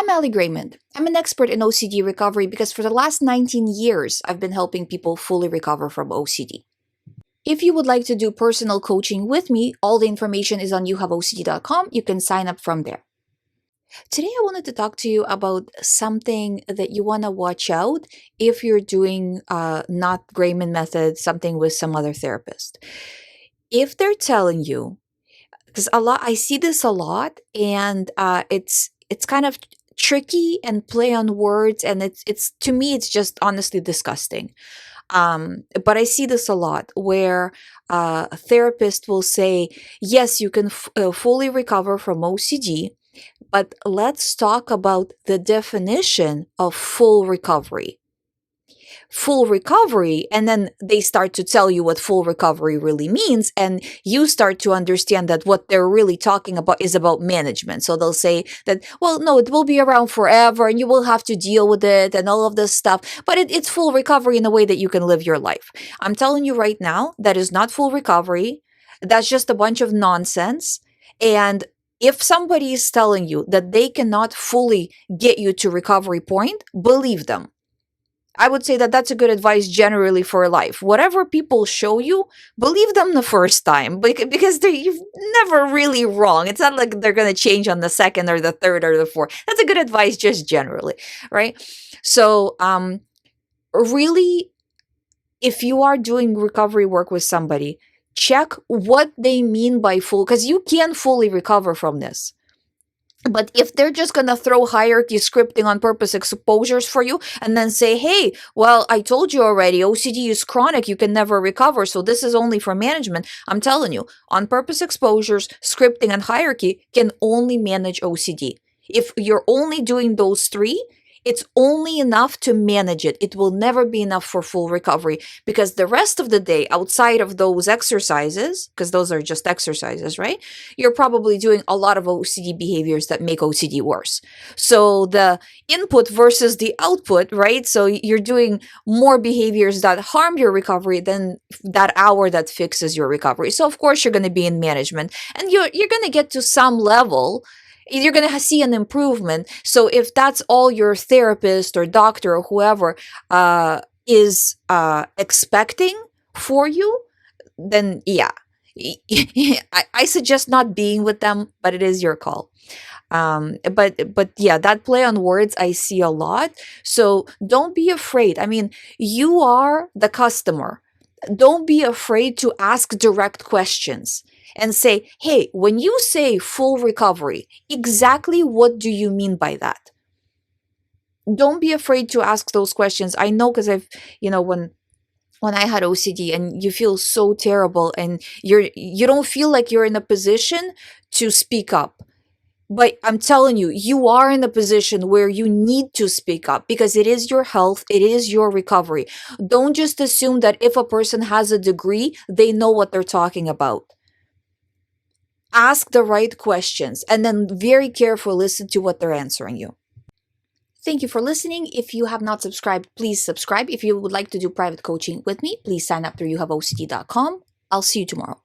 I'm GREYMOND. I'm an expert in OCD recovery because for the last 19 years, I've been helping people fully recover from OCD. If you would like to do personal coaching with me, all the information is on youhaveocd.com. You can sign up from there. Today, I wanted to talk to you about something that you want to watch out if you're doing not GREYMOND method, something with some other therapist. If they're telling you, because I see this a lot, and it's kind of tricky and play on words, and it's to me it's just honestly disgusting. But I see this a lot where a therapist will say, yes, you can fully recover from OCD, but let's talk about the definition of full recovery. Full recovery, and then they start to tell you what full recovery really means, and you start to understand that what they're really talking about is about management. So they'll say that, well, no, it will be around forever and you will have to deal with it and all of this stuff, but it's full recovery in a way that you can live your life. I'm telling you right now, that is not full recovery. That's just a bunch of nonsense. And if somebody is telling you that they cannot fully get you to recovery point, believe them. I would say that that's a good advice generally for life. Whatever people show you, believe them the first time because you're never really wrong. It's not like they're going to change on the second or the third or the fourth. That's a good advice just generally, right? So really, if you are doing recovery work with somebody, check what they mean by full, because you can fully recover from this. But if they're just going to throw hierarchy scripting on purpose exposures for you and then say, hey, well, I told you already, OCD is chronic, you can never recover, so this is only for management. I'm telling you, on purpose exposures, scripting, and hierarchy can only manage OCD. If you're only doing those three, it's only enough to manage it. It will never be enough for full recovery, because the rest of the day outside of those exercises, because those are just exercises, right? You're probably doing a lot of OCD behaviors that make OCD worse. So the input versus the output, right? So you're doing more behaviors that harm your recovery than that hour that fixes your recovery. So of course you're going to be in management, and you're going to get to some level. You're going to see an improvement. So if that's all your therapist or doctor or whoever is expecting for you, then yeah, I suggest not being with them, but it is your call. But yeah, that play on words I see a lot. So don't be afraid. I mean, you are the customer. Don't be afraid to ask direct questions and say, hey, when you say full recovery, exactly what do you mean by that? Don't be afraid to ask those questions. I know, because I've, when I had OCD, and you feel so terrible, and you don't feel like you're in a position to speak up. But I'm telling you, you are in a position where you need to speak up, because it is your health, it is your recovery. Don't just assume that if a person has a degree, they know what they're talking about. Ask the right questions, and then very carefully listen to what they're answering you. Thank you for listening. If you have not subscribed, please subscribe. If you would like to do private coaching with me, please sign up through youhaveocd.com. I'll see you tomorrow.